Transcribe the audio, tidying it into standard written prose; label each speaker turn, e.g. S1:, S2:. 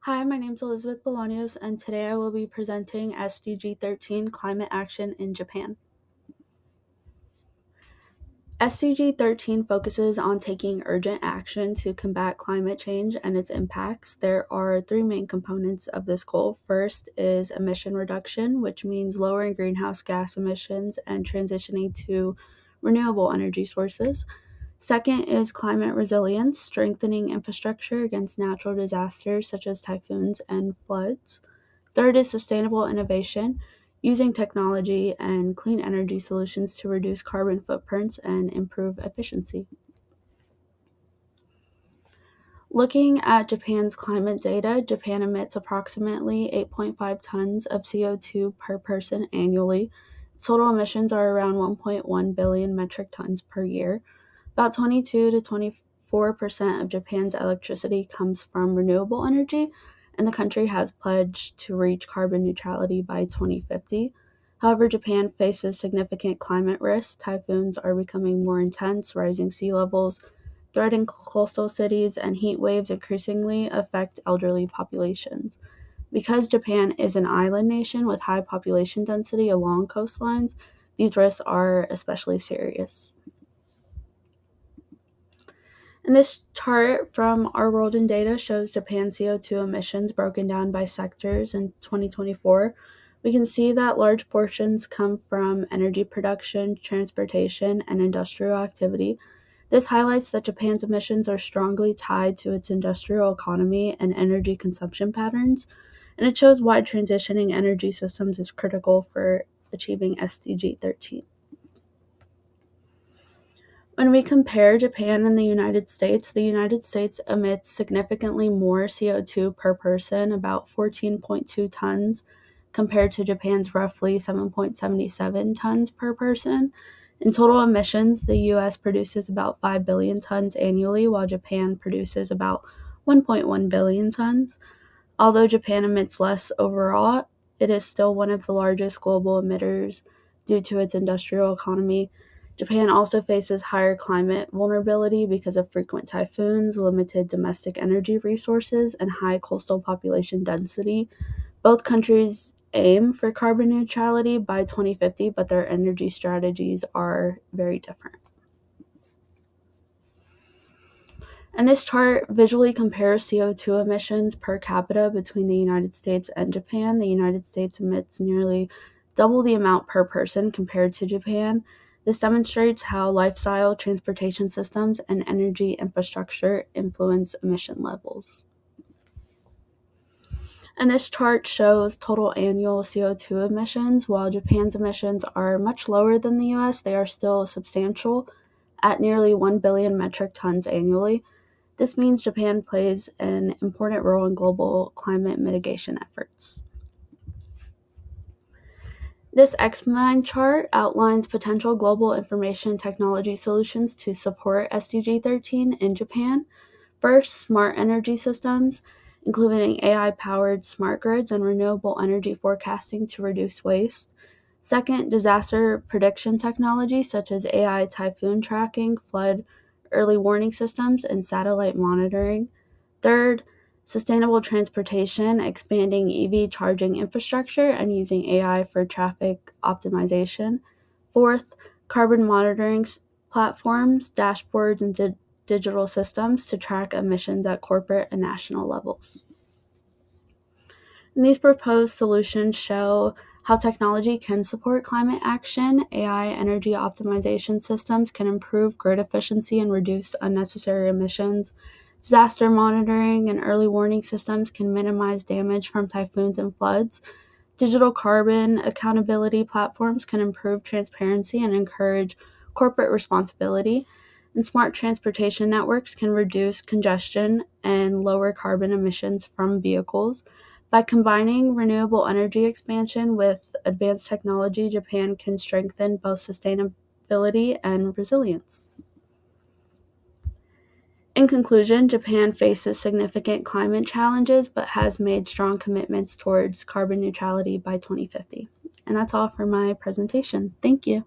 S1: Hi, my name is Elizabeth Bolaños, and today I will be presenting SDG 13 Climate Action in Japan. SDG 13 focuses on taking urgent action to combat climate change and its impacts. There are three main components of this goal. First is emission reduction, which means lowering greenhouse gas emissions and transitioning to renewable energy sources. Second is climate resilience, strengthening infrastructure against natural disasters such as typhoons and floods. Third is sustainable innovation, using technology and clean energy solutions to reduce carbon footprints and improve efficiency. Looking at Japan's climate data, Japan emits approximately 8.5 tons of CO2 per person annually. Total emissions are around 1.1 billion metric tons per year. About 22 to 24% of Japan's electricity comes from renewable energy, and the country has pledged to reach carbon neutrality by 2050. However, Japan faces significant climate risks. Typhoons are becoming more intense, rising sea levels threaten coastal cities, and heat waves increasingly affect elderly populations. Because Japan is an island nation with high population density along coastlines, these risks are especially serious. And this chart from Our World in Data shows Japan's CO2 emissions broken down by sectors in 2024. We can see that large portions come from energy production, transportation, and industrial activity. This highlights that Japan's emissions are strongly tied to its industrial economy and energy consumption patterns, and it shows why transitioning energy systems is critical for achieving SDG 13. When we compare Japan and the United States emits significantly more CO2 per person, about 14.2 tons, compared to Japan's roughly 7.77 tons per person. In total emissions, the US produces about 5 billion tons annually, while Japan produces about 1.1 billion tons. Although Japan emits less overall, it is still one of the largest global emitters due to its industrial economy. Japan also faces higher climate vulnerability because of frequent typhoons, limited domestic energy resources, and high coastal population density. Both countries aim for carbon neutrality by 2050, but their energy strategies are very different. And this chart visually compares CO2 emissions per capita between the United States and Japan. The United States emits nearly double the amount per person compared to Japan. This demonstrates how lifestyle, transportation systems, and energy infrastructure influence emission levels. And this chart shows total annual CO2 emissions. While Japan's emissions are much lower than the US, they are still substantial at nearly 1 billion metric tons annually. This means Japan plays an important role in global climate mitigation efforts. This X-line chart outlines potential global information technology solutions to support SDG 13 in Japan. First, smart energy systems, including AI-powered smart grids and renewable energy forecasting to reduce waste. Second, disaster prediction technology such as AI typhoon tracking, flood early warning systems, and satellite monitoring. Third, sustainable transportation, expanding EV charging infrastructure and using AI for traffic optimization. Fourth, carbon monitoring platforms, dashboards, and digital systems to track emissions at corporate and national levels. And these proposed solutions show how technology can support climate action. AI energy optimization systems can improve grid efficiency and reduce unnecessary emissions. Disaster monitoring and early warning systems can minimize damage from typhoons and floods. Digital carbon accountability platforms can improve transparency and encourage corporate responsibility. And smart transportation networks can reduce congestion and lower carbon emissions from vehicles. By combining renewable energy expansion with advanced technology, Japan can strengthen both sustainability and resilience. In conclusion, Japan faces significant climate challenges but has made strong commitments towards carbon neutrality by 2050. And that's all for my presentation. Thank you.